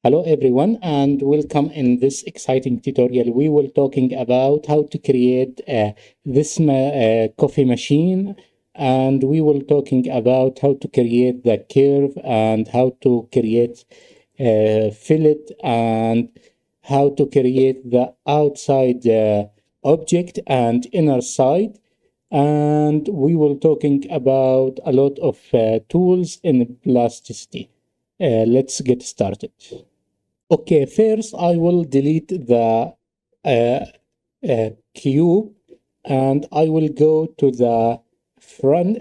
Hello everyone and welcome in this exciting tutorial. We will talking about how to create this coffee machine, and we will talking about how to create the curve and how to create fillet and how to create the outside object and inner side. And we will talking about a lot of tools in plasticity. Let's get started. Okay, first I will delete the cube and I will go to the front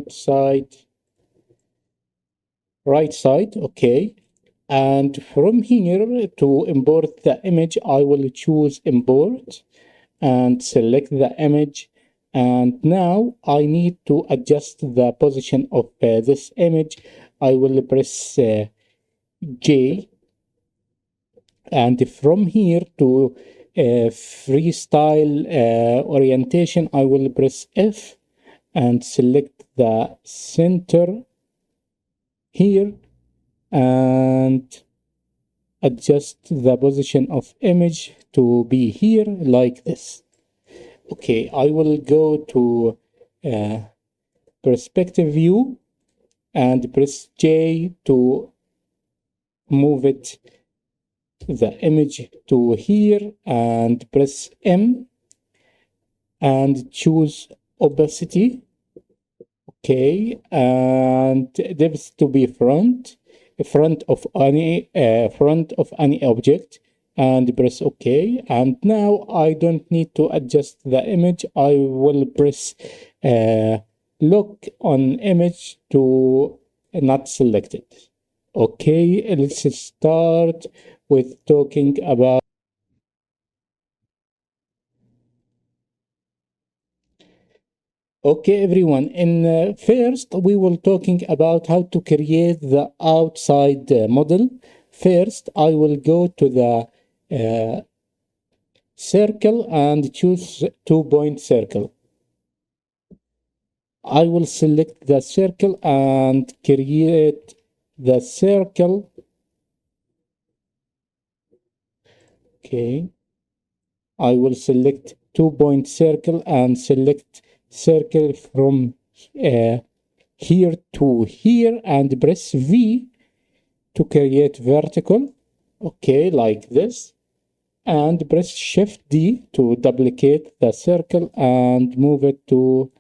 side, right side, okay. And from here to import the image, I will choose import and select the image. And now I need to adjust the position of this image. I will press J, and from here to freestyle orientation, I will press F and select the center here and adjust the position of image to be here like this. Okay, I will go to perspective view and press J to move it the image to here and press M and choose opacity. Okay, and depth to be front of any object, and press OK. And now I don't need to adjust the image. I will press lock on image to not selected. Okay, let's start with talking about. Okay, everyone. In first, we will talking about how to create the outside model. First, I will go to the circle and choose 2-point circle. I will select the circle and create the circle. Okay. I will select 2-point circle and select circle from here to here and press V to create vertical. Okay, like this. And press Shift D to duplicate the circle and move it to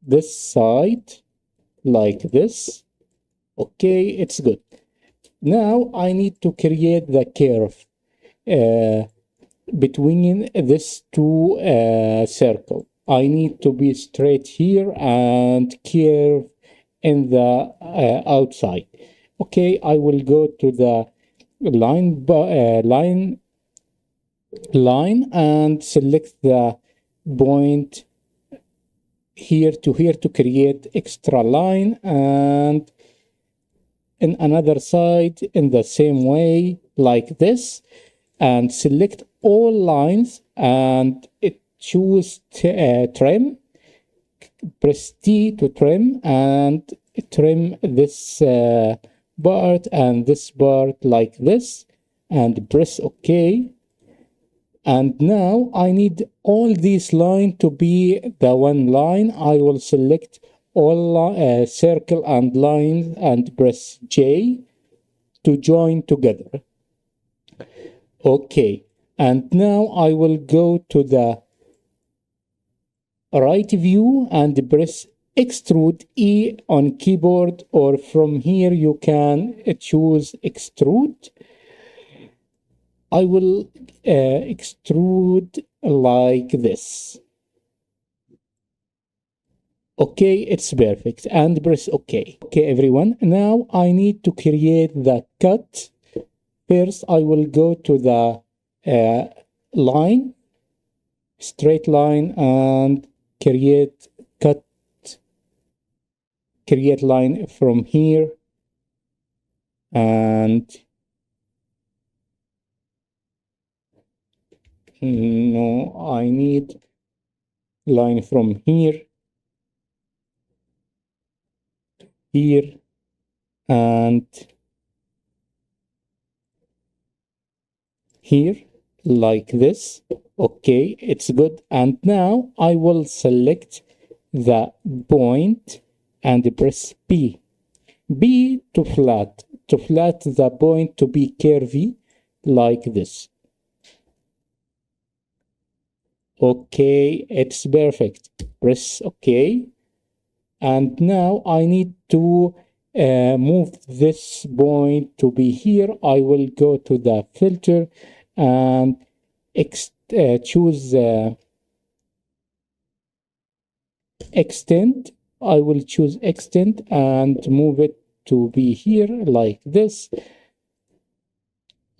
this side like this. Okay, it's good. Now I need to create the curve between these two circle. I need to be straight here and curve in the outside. Okay, I will go to the line and select the point here to create extra line, and in another side in the same way like this, and select all lines and choose trim, press T to trim and trim this part and this part like this and press OK. And now I need all these lines to be the one line. I will select all circle and lines and press J to join together. Okay, and now I will go to the right view and press extrude E on keyboard, or from here you can choose extrude. I will extrude like this. Okay, it's perfect, and press OK. Okay, everyone, now I need to create the cut. First, I will go to the line, straight line, and create line from here, and no, I need line from here, and here like this. Okay, it's good. And now I will select the point and press B. B to flat the point to be curvy like this. Okay, it's perfect. Press OK. And now I need to move this point to be here. I will go to the filter and choose extend. I will choose extend and move it to be here like this.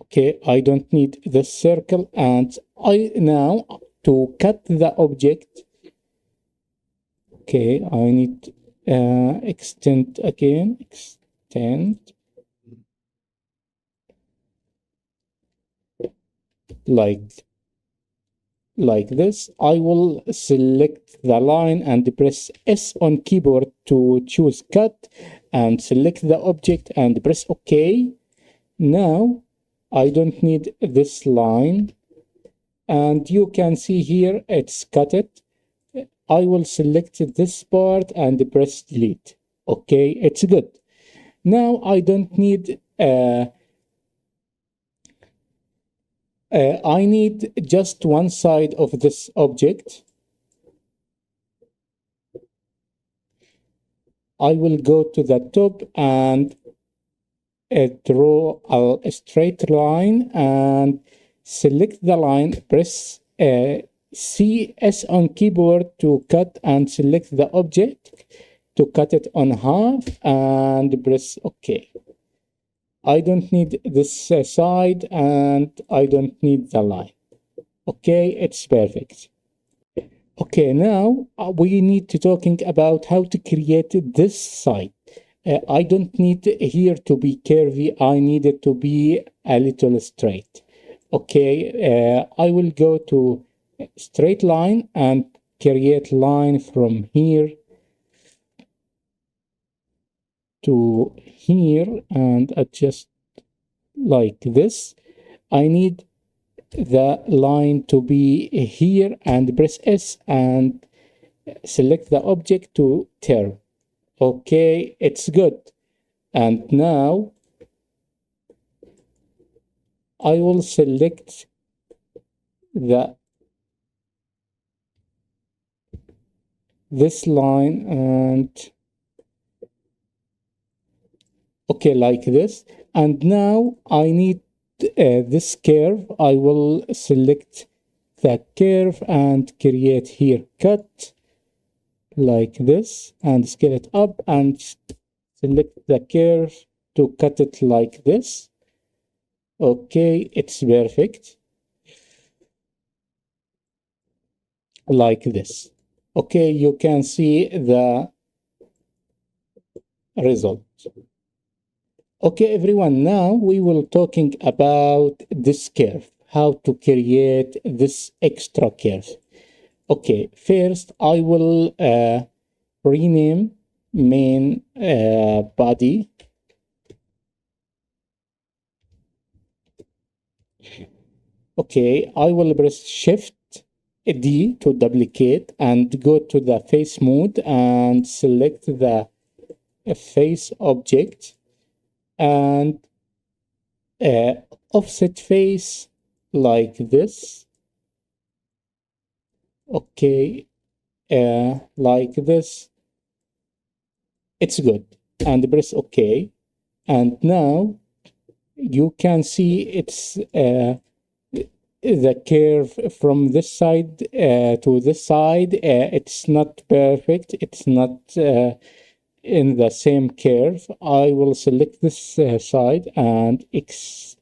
Okay, I don't need this circle. And I now to cut the object. Okay, I need extend again, extend like this. I will select the line and press S on keyboard to choose cut and select the object and press OK. Now I don't need this line, and you can see here it's cut it. I will select this part and press delete. Okay, it's good. Now I don't need I need just one side of this object. I will go to the top and draw a straight line and select the line, press CS on keyboard to cut and select the object to cut it on half and press OK. I don't need this side and I don't need the line. Okay, it's perfect. Okay, now we need to talking about how to create this side. I don't need here to be curvy. I need it to be a little straight. Okay, I will go to straight line and create line from here to here and adjust like this. I need the line to be here and press S and select the object to turn. Okay, it's good. And now I will select this line and okay, like this. And now I need this curve. I will select the curve and create here cut like this and scale it up and select the curve to cut it like this. Okay, it's perfect. Like this. Okay, you can see the result. Okay, everyone, now we will talking about this curve, how to create this extra curve. Okay, first I will rename main body. Okay, I will press Shift D to duplicate and go to the face mode and select the face object and offset face like this. Okay, like this. It's good. And press OK. And now you can see it's the curve from this side to this side. It's not perfect. It's not in the same curve. I will select this side and extend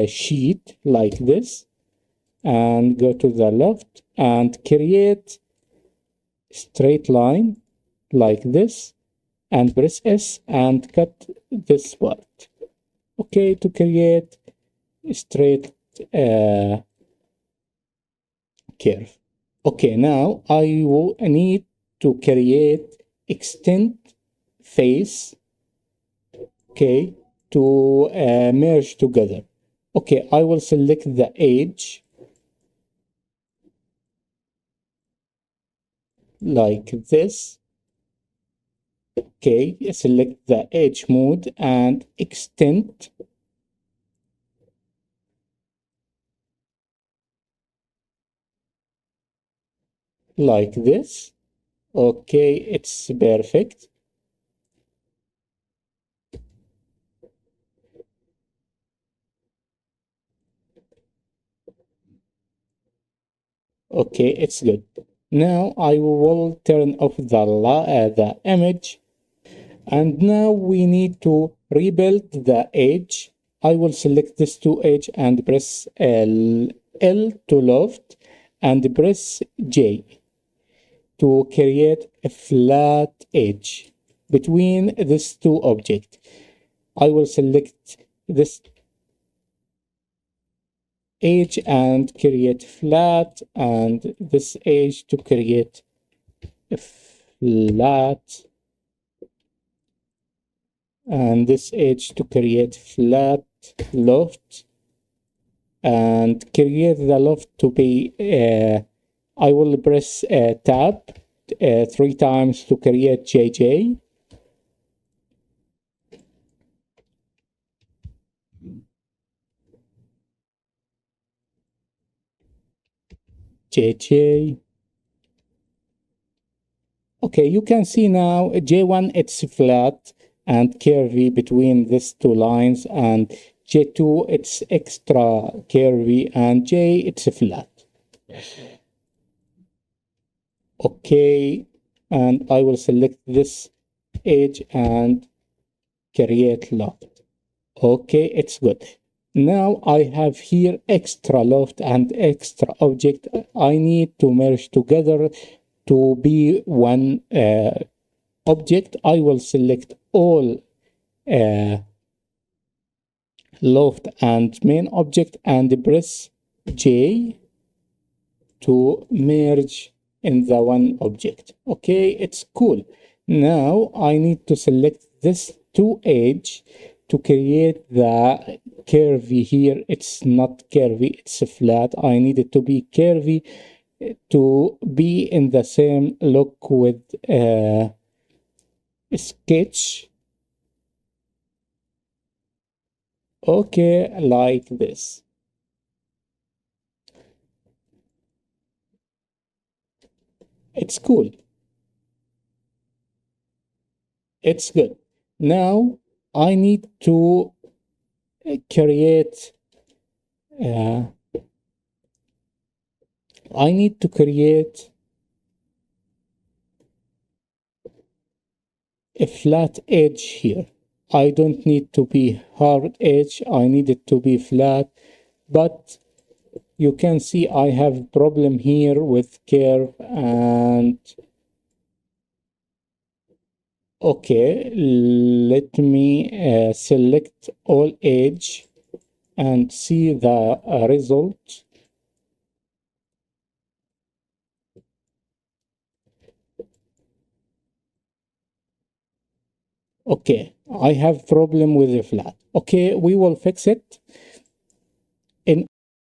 sheet like this and go to the left and create straight line like this and press S and cut this part. Okay, to create a straight curve. Okay, now I will need to create extend face, okay, to merge together. Okay, I will select the edge like this. Okay, select the edge mode and extend like this. Okay, it's perfect. Okay, it's good. Now I will turn off the image, and now we need to rebuild the edge. I will select this two edge and press L to left and press J to create a flat edge between these two objects. I will select this edge and create flat, and this edge to create a flat, and this edge to create flat loft, and create the loft to be I will press tab 3 times to create JJ. JJ. Okay, you can see now J1 it's flat and curvy between these two lines, and J2 it's extra curvy, and J it's flat. Okay, and I will select this edge and create loft. Okay, it's good. Now I have here extra loft and extra object. I need to merge together to be one object. I will select all uh, loft and main object and press J to merge in the one object. Okay, it's cool. Now I need to select this two edge to create the curvy here. It's not curvy, it's flat. I need it to be curvy to be in the same look with sketch. Okay, like this. It's cool. It's good. Now I need to create uh, I need to create a flat edge here. I don't need to be hard edge. I need it to be flat, but you can see I have problem here with curve. And okay, let me select all edge and see the result. Okay, I have problem with the flat. Okay, we will fix it.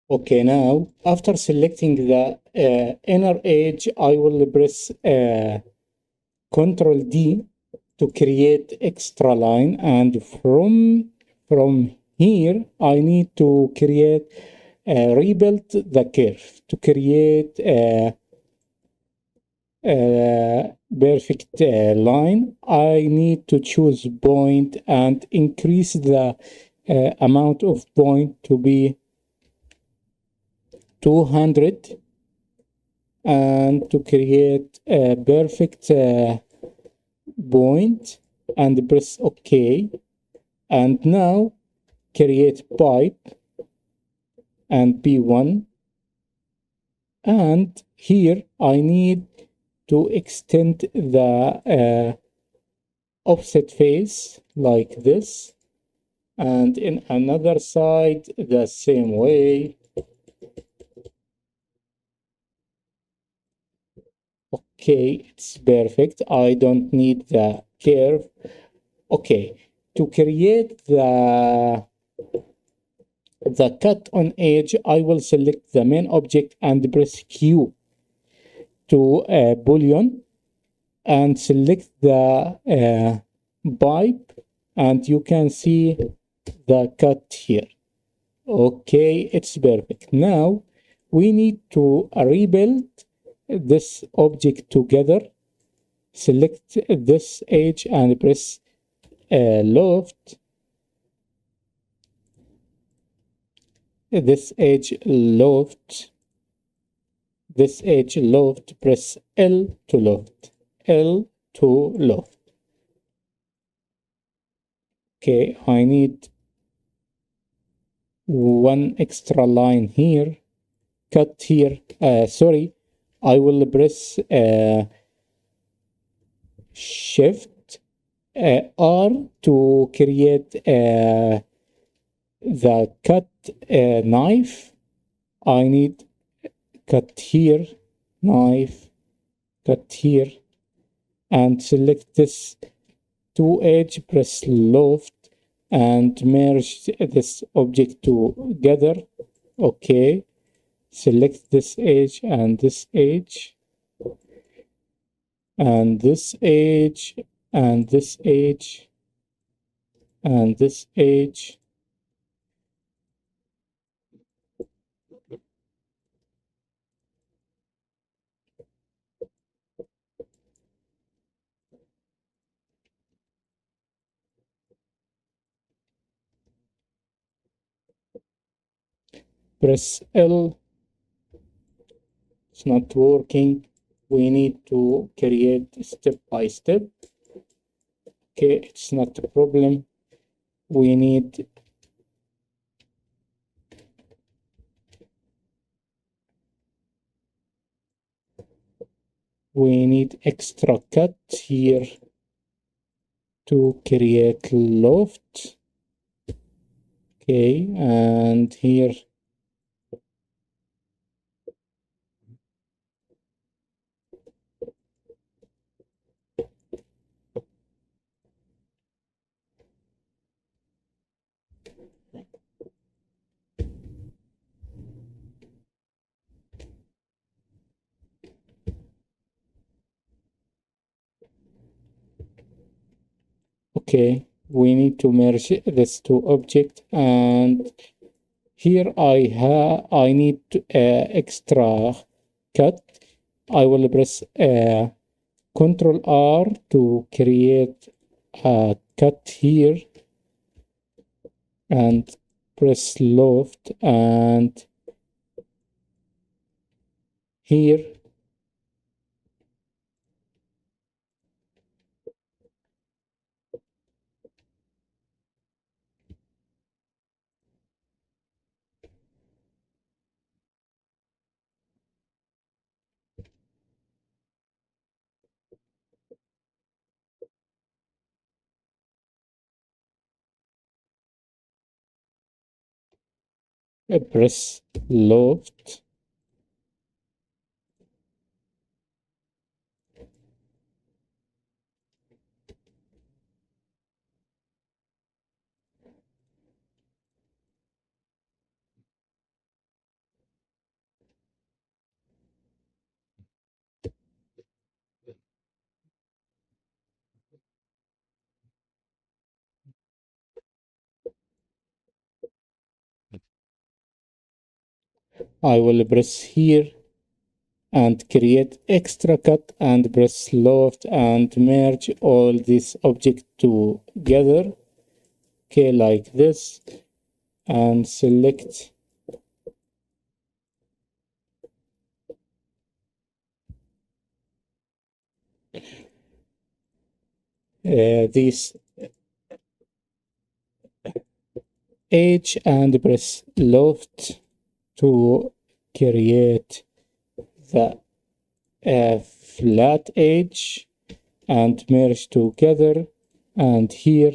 Okay, now after selecting the inner edge, I will press Ctrl D to create extra line, and from here I need to create rebuild the curve to create a perfect line. I need to choose point and increase the amount of point to be 200, and to create a perfect point and press OK. And now create pipe and P1, and here I need to extend the offset face like this, and in another side the same way. Okay, it's perfect. I don't need the curve. Okay, to create the the cut on edge, I will select the main object and press Q to boolean and select the pipe, and you can see the cut here. Okay, it's perfect. Now we need to rebuild this object together. Select this edge and press loft. This edge loft. This edge loft. Press L to loft. L to loft. Okay, I need one extra line here. Cut here. Sorry, I will press Shift R to create the cut knife. I need cut here, knife, cut here, and select this two edge, press loft, and merge this object together. Okay, select this edge and this edge, and this edge, and this edge, and this edge. Press L. It's not working. We need to create step by step. Okay, it's not a problem. We need extra cut here to create loft. Okay, and here okay, we need to merge these two objects, and here I need extra cut. I will press Control R to create a cut here, and press loft, and here press loft. I will press here and create extra cut and press loft and merge all these objects together. Okay, like this, and select this edge and press loft to create the flat edge and merge together, and here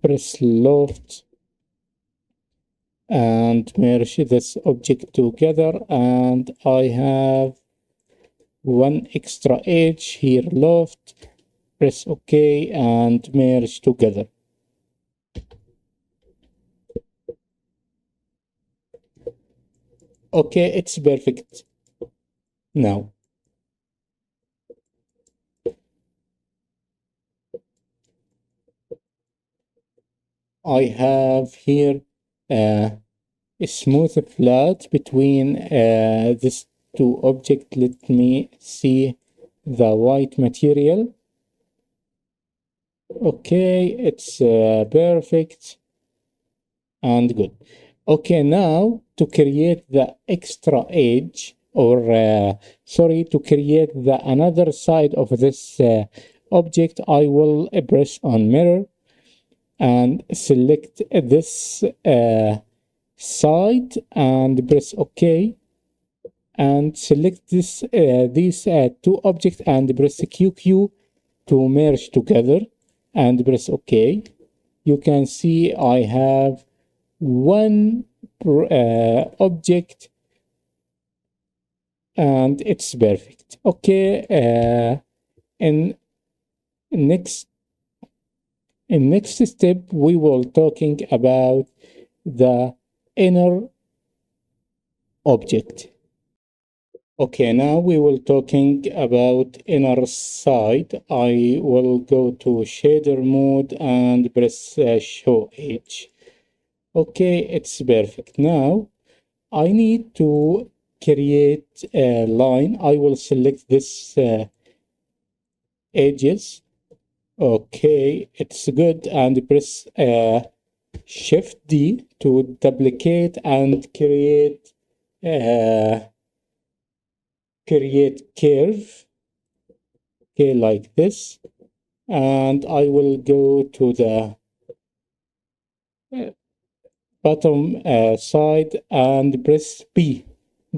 press loft and merge this object together, and I have one extra edge here, loft, press OK and merge together. Okay, it's perfect now. I have here a smooth flat between these two objects. Let me see the white material. Okay, it's perfect and good. Okay, now to create the extra edge, or sorry, to create the another side of this object, I will press on mirror and select this side and press OK, and select these two objects and press QQ to merge together and press OK. You can see I have one object and it's perfect. Okay, in next next step we will talking about the inner object. Okay, now we will talking about inner side. I will go to shader mode and press show edge. Okay, it's perfect. Now I need to create a line. I will select this edges. Okay, it's good, and press Shift D to duplicate and create curve. Okay, like this, and I will go to the uh, bottom side and press B.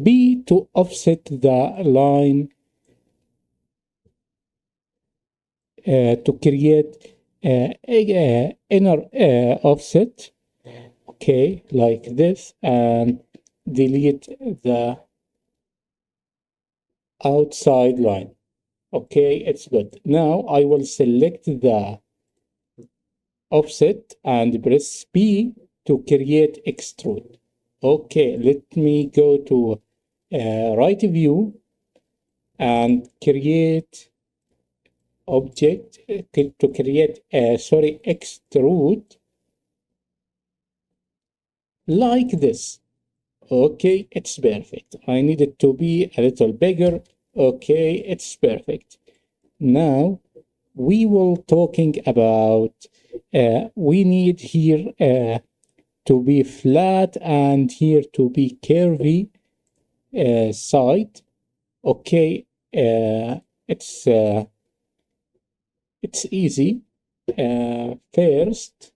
B to offset the line to create inner offset. Okay, like this, and delete the outside line. Okay, it's good. Now I will select the offset and press P to create extrude. Okay, let me go to right view and create object to create sorry, extrude like this. Okay, it's perfect. I need it to be a little bigger. Okay, it's perfect. Now we will talking about we need here to be flat and here to be curvy side. Okay, it's easy. First,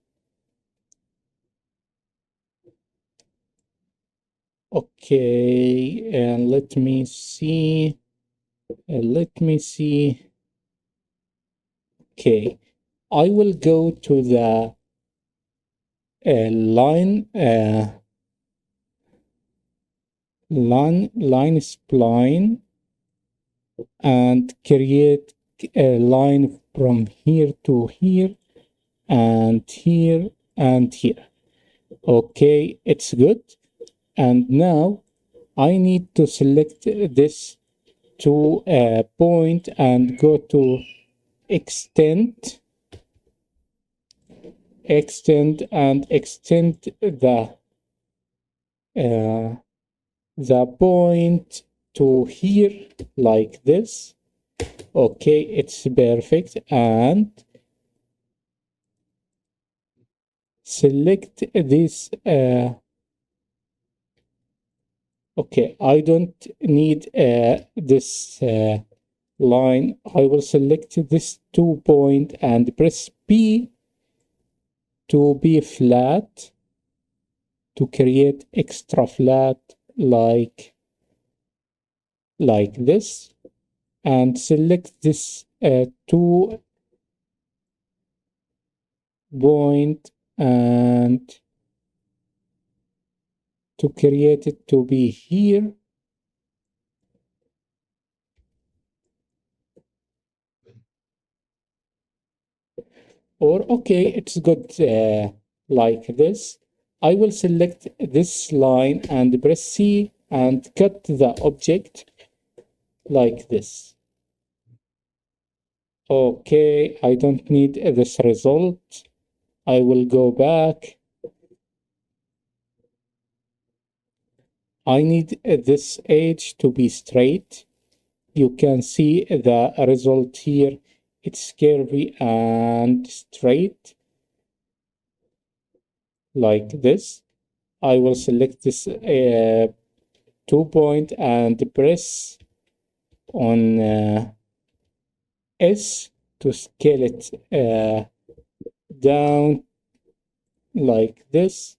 okay, and let me see. Let me see. Okay, I will go to the line line spline and create a line from here to here and here and here. Okay, it's good. And now I need to select this to a point and go to extend and extend uh, the point to here like this. Okay, it's perfect, and select this okay, I don't need this line. I will select this 2 point and press P to be flat to create extra flat like this, and select this 2 point and to create it to be here. Or okay, it's good like this. I will select this line and press C and cut the object like this. Okay, I don't need this result. I will go back. I need this edge to be straight. You can see the result here. It's curvy and straight like this. I will select this 2 point and press on S to scale it down like this,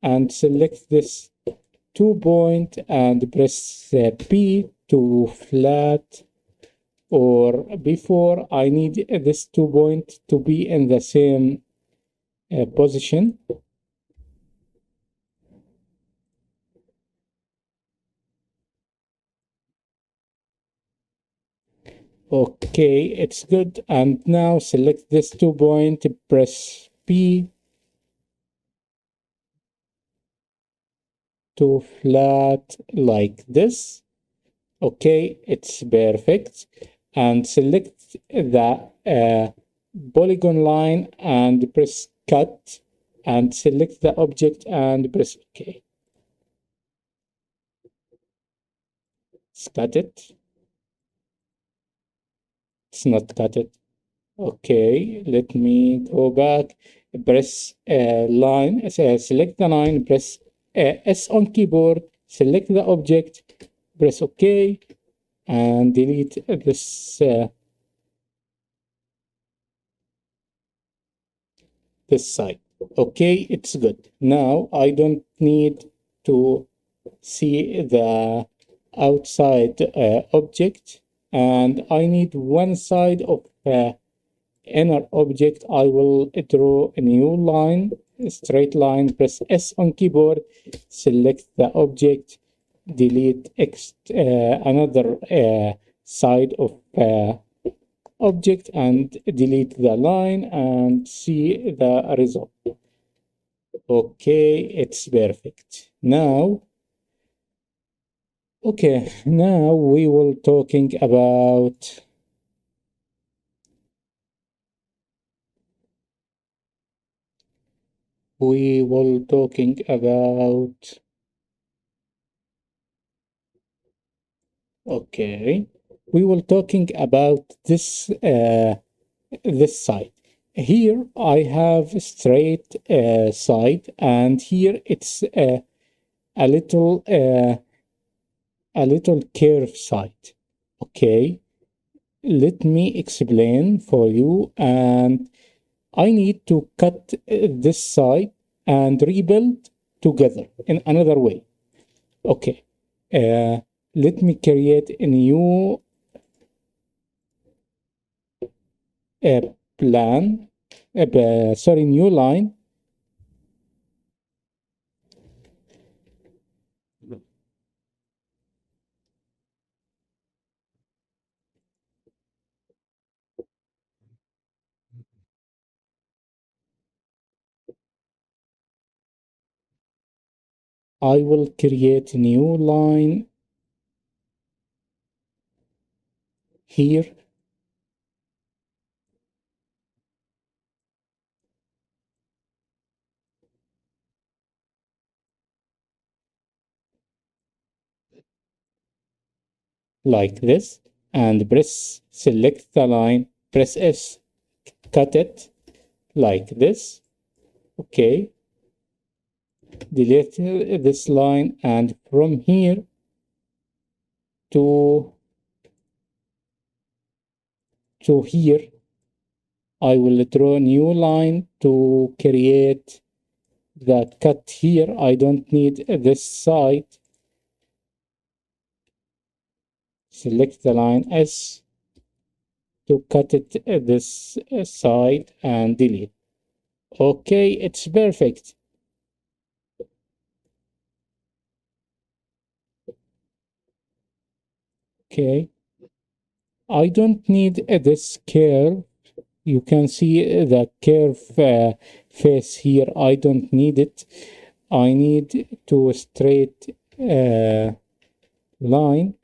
and select this 2 point and press P to flat, or before I need this 2 point to be in the same position. Okay, it's good. And now select this 2 point, press P to flat like this. Okay, it's perfect. And select the polygon line and press cut, and select the object and press OK. Let's cut it. It's not cut it. Okay, let me go back. Press line, select the line, press S on keyboard, select the object, press OK, and delete this side. Okay, it's good. Now I don't need to see the outside object, and I need one side of inner object. I will draw a new line, a straight line, press S on keyboard, select the object, delete another side of object and delete the line and see the result. Okay, it's perfect. Now, okay, now we will talking about okay, we will talking about this side. Here I have straight side, and here it's a little uh, a little curve side. Okay, let me explain for you, and I need to cut this side and rebuild together in another way. Okay, uh, let me create a new uh, plan, sorry, new line. I will create a new line here like this, and press select the line, press S, cut it like this. Okay, delete this line, and from here to here I will draw a new line to create the cut here. I don't need this side. Select the line S to cut it this side and delete. Okay, it's perfect. Okay, I don't need this curve. You can see the curve face here. I don't need it. I need to straight line.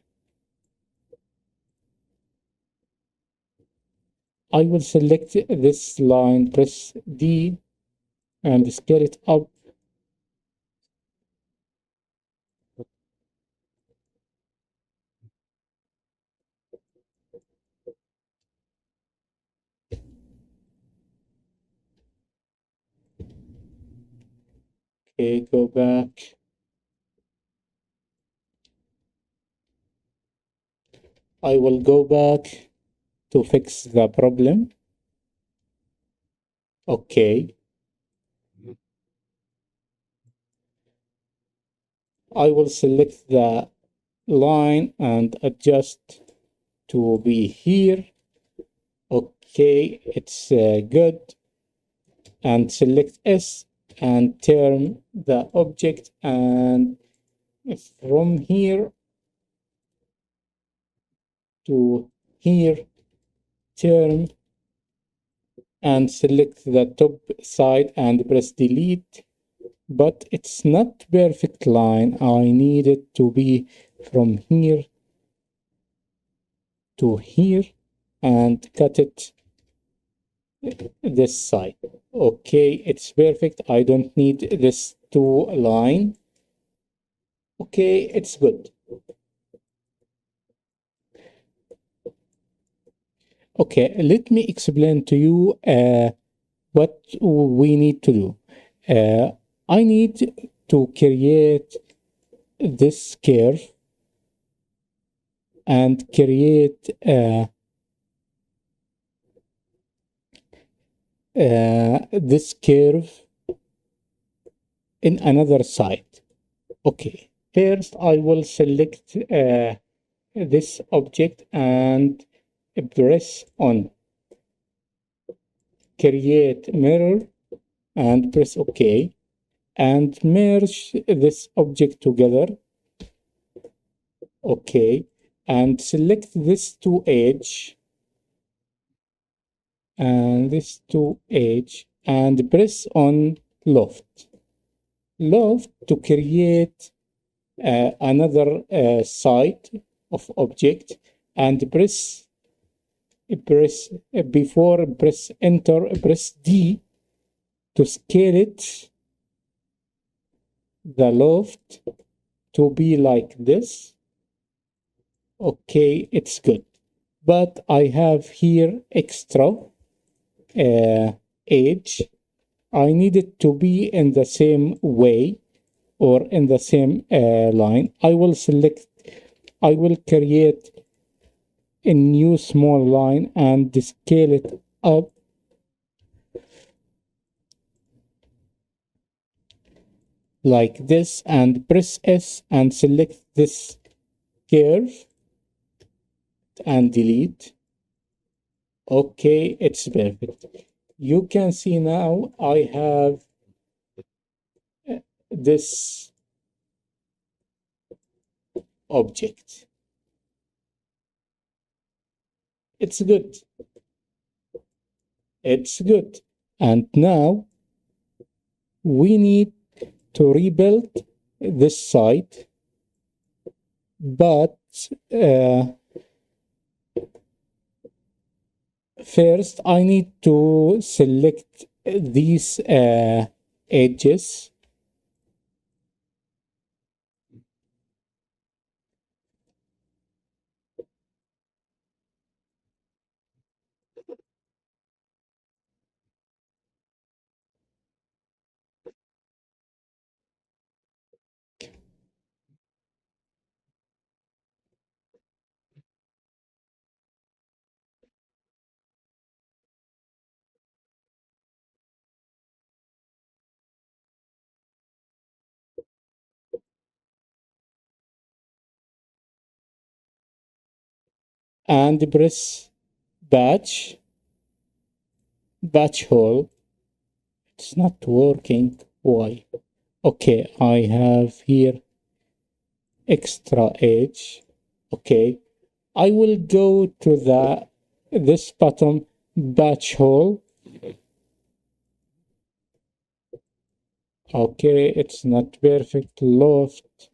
I will select this line, press D and scale it up. Okay, go back. I will go back to fix the problem. Okay. I will select the line and adjust to be here. Okay, it's good. And select S and turn the object, and from here to here, turn and select the top side and press delete. But it's not perfect line. I need it to be from here to here and cut it this side. Okay, it's perfect. I don't need this two line. Okay, it's good. Okay, let me explain to you what we need to do. I need to create this curve and create this curve in another side. Okay, first I will select this object and press on create mirror and press OK and merge this object together. Okay, and select this two edge and this two edge and press on loft to create another side of object and press before press enter, press D to scale it the loft to be like this. Okay, it's good, but I have here extra edge. I need it to be in the same way or in the same line. I will create a new small line and scale it up like this and press S and select this curve and delete. Okay, it's perfect. You can see now I have this object. It's good. It's good. And now we need to rebuild this side, but first I need to select these edges and press batch hole. It's not working. Why? Okay, I have here extra edge. Okay, I will go to this bottom batch hole. Okay, it's not perfect. Loft.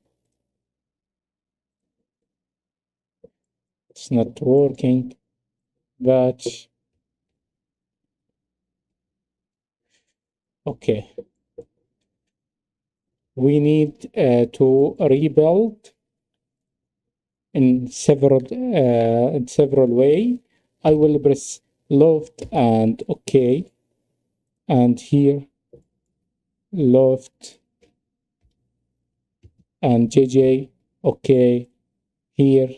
It's not working. Batch. Okay. We need to rebuild in several way. I will press loft and okay, and here loft and JJ, okay, here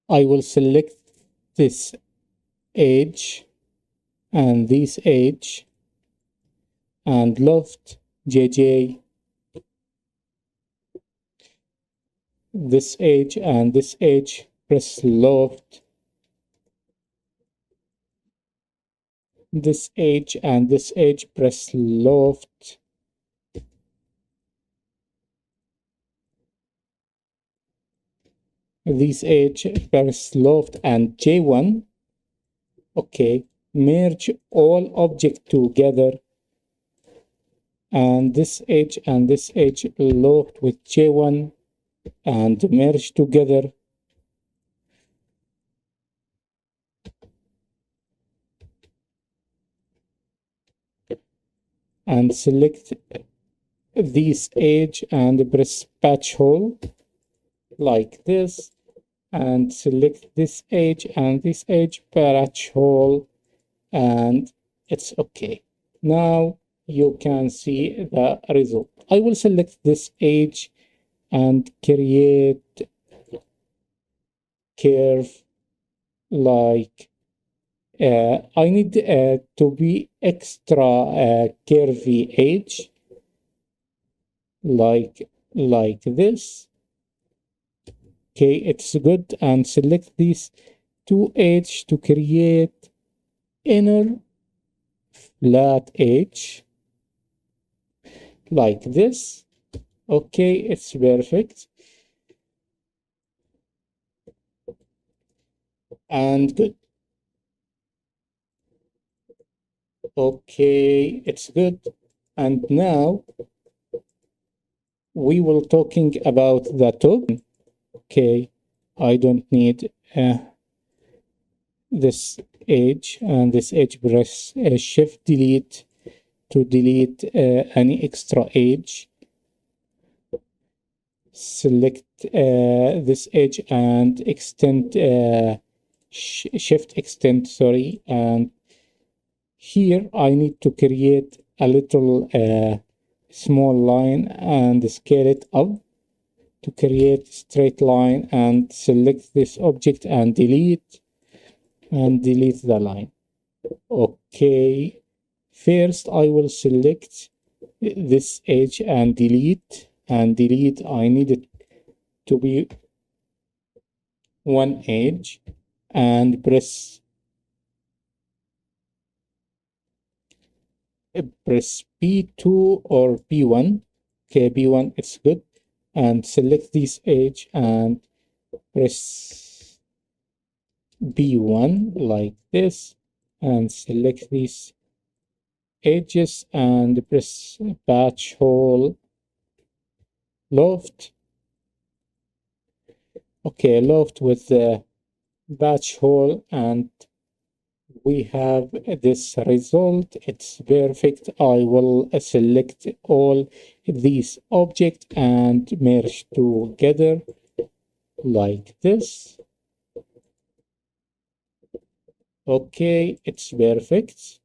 I will select this edge and this edge and loft JJ, this edge and this edge, press loft, this edge and this edge, press loft, this edge, press loft and J1, okay, merge all object together and this edge and this edge locked with J1 and merge together. And select this edge and press patch hole like this, and select this edge and this edge, patch hole, and it's okay. Now you can see the result. I will select this edge and create curve like I need to be extra curvy edge like this. Okay, it's good, and select these two edge to create inner flat edge like this. Okay, it's perfect and good. Okay, it's good. And now we will talking about the top. Okay, I don't need this edge and this edge, press shift delete to delete any extra edge. Select this edge and extend shift extend, sorry, and here I need to create a little small line and scale it up to create straight line, and select this object and delete the line. Okay, first I will select this edge and delete I need it to be one edge, and press P2 or P1. Okay, P1, it's good, and select this edge and press B1 like this, and select these edges and press patch hole loft. Okay, loft with the patch hole, and we have this result. It's perfect. I will select all these objects and merge together like this. Okay, it's perfect.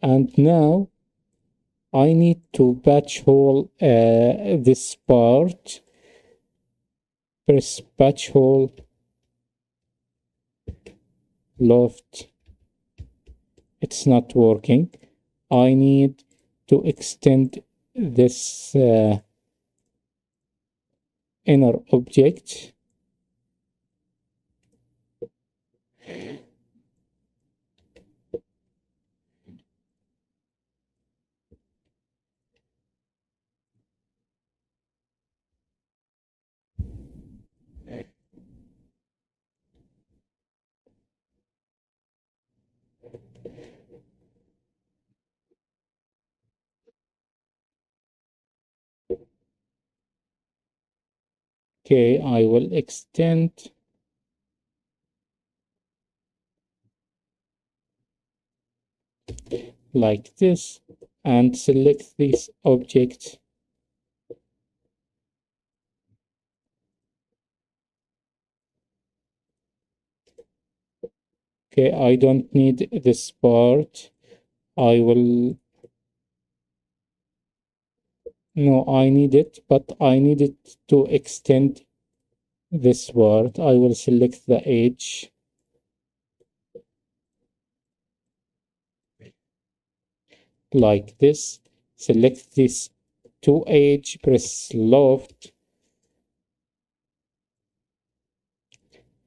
And now I need to patch hole this part. Press patch hole loft. It's not working. I need to extend this inner object. Okay, I will extend like this and select this object. Okay, I don't need this part. I will, no, I need it, but I need it to extend this part. I will select the edge like this. Select this to edge, press left,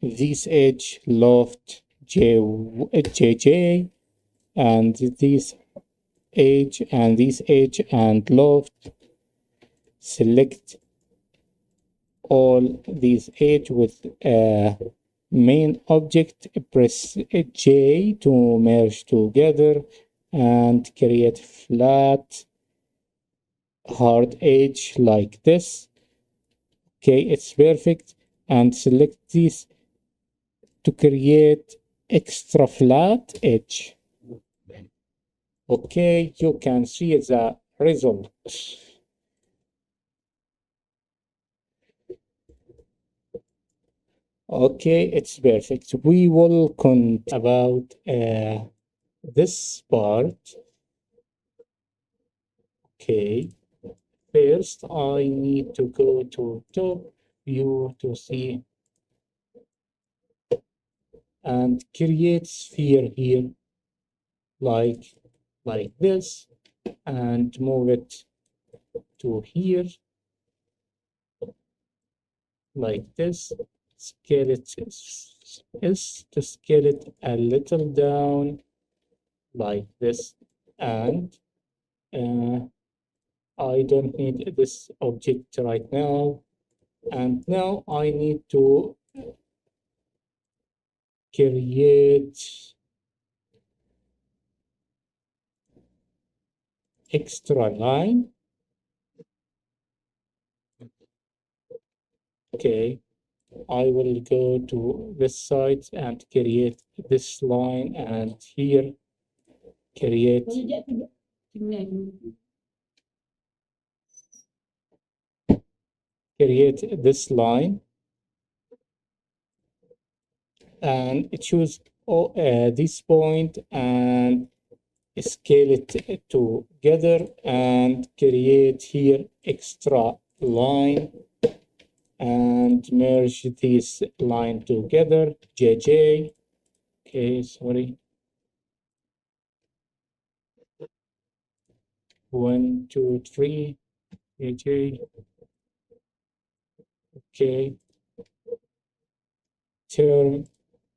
this edge, left, JJ, and this edge, and this edge, and left. Select all these edge with main object, press J to merge together and create flat hard edge like this. Okay, it's perfect. And select this to create extra flat edge. Okay, you can see the result. Okay, it's perfect. We will continue about this part. Okay, first I need to go to top view to see and create sphere here like this and move it to here like this. Scale it is to scale it a little down like this, and uh, I don't need this object right now. And now I need to create extra line. Okay, I will go to this side and create this line, and here create this line and choose this point and scale it together and create here extra line and merge this line together. JJ. Okay, sorry. 1, 2, 3. JJ. Okay. Term.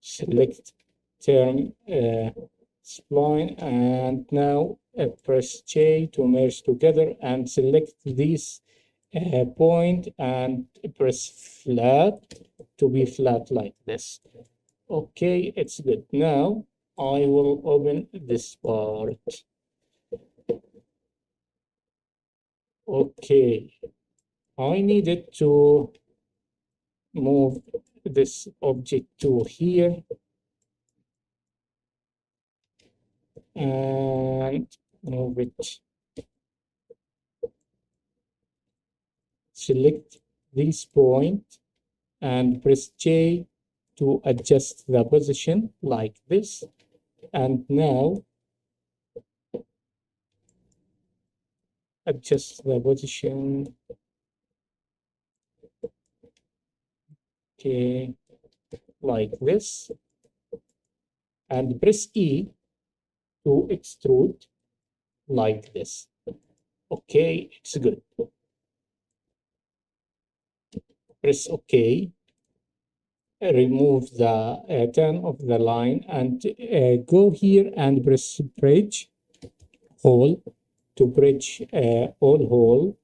Select term spline, and now press J to merge together and select this point and press flat to be flat like this. Okay, it's good. Now I will open this part. Okay, I needed to move this object to here and move it. Select this point and press J to adjust the position like this. And now adjust the position. Okay, like this. And press E to extrude like this. Okay, it's good. Press OK. Remove the turn of the line and go here and press bridge hole to bridge all hole.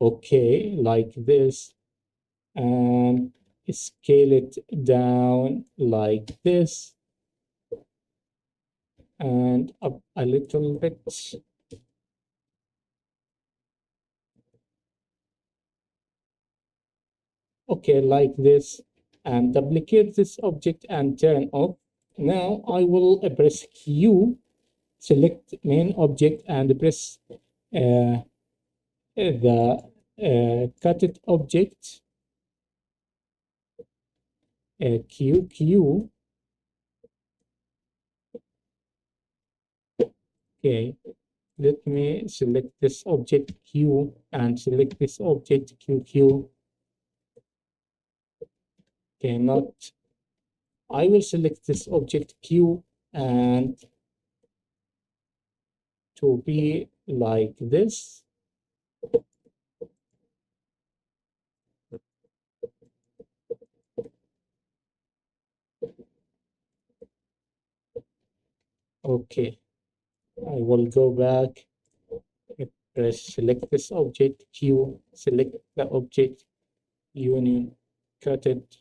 Okay, like this, and scale it down like this and up a little bit. Okay, like this, and duplicate this object and turn off. Now I will press Q, select main object, and press the cut it object, Q. Okay, let me select this object Q and select this object QQ. Okay, not. I will select this object Q and to be like this. Okay, I will go back, press select this object Q, select the object union, cut it,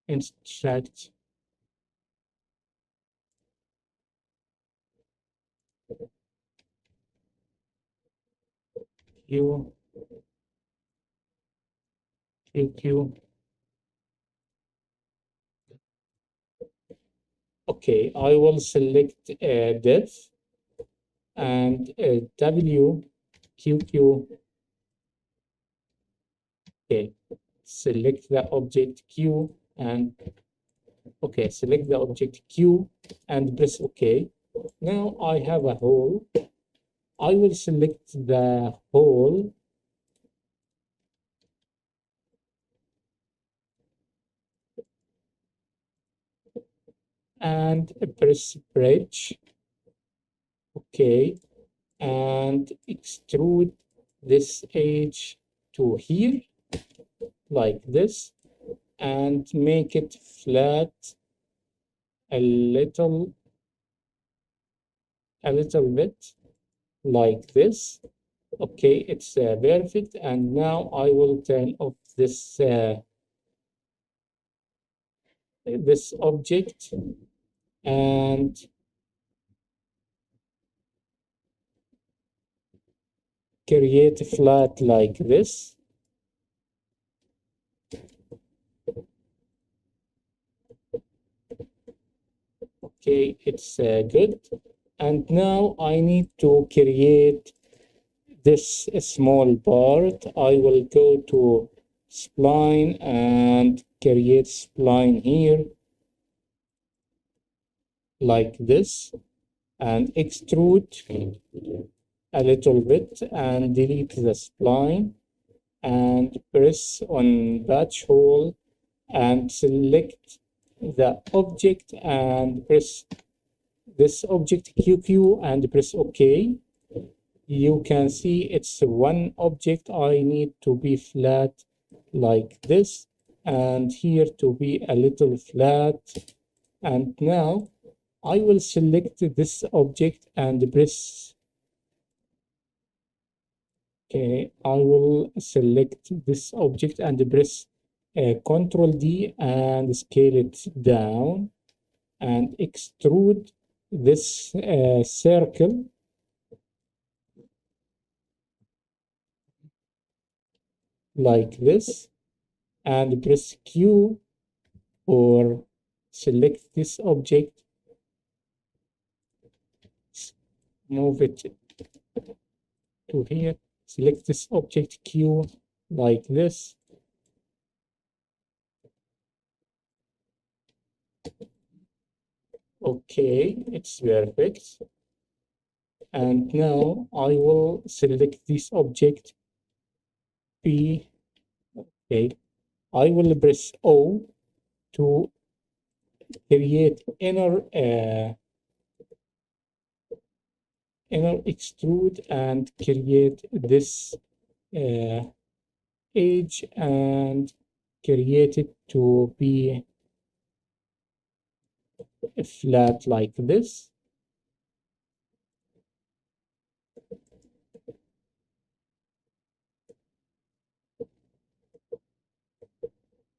extract. Q, Q. Okay, I will select depth and W, QQ. Okay, select the object Q and okay, select the object Q and press OK. Now I have a hole. I will select the hole and press bridge. Okay, and extrude this edge to here like this and make it flat a little bit like this. Okay, it's perfect. And now I will turn off this object and create flat like this. Okay, it's good. And now I need to create this small part. I will go to spline and create spline here like this and extrude a little bit and delete the spline and press on batch hole and select the object and press this object QQ and press OK. You can see it's one object. I need to be flat like this and here to be a little flat. And now I will select this object and press. Okay, I will select this object and press Ctrl D and scale it down and extrude this circle like this and press Q or select this object, move it to here, select this object Q like this. Okay, it's perfect. And now I will select this object P. Okay, I will press O to create inner extrude and create this uh, edge and create it to be flat like this.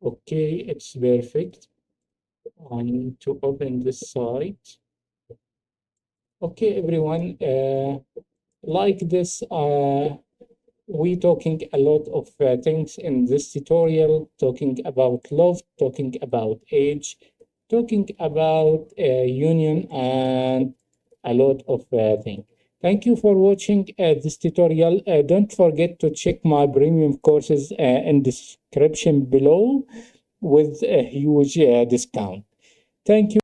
Okay, it's perfect. I need to open this site. Okay, everyone, like this, we talking a lot of things in this tutorial, talking about love, talking about age, talking about union, and a lot of things. Thank you for watching this tutorial. Don't forget to check my premium courses in description below with a huge discount. Thank you.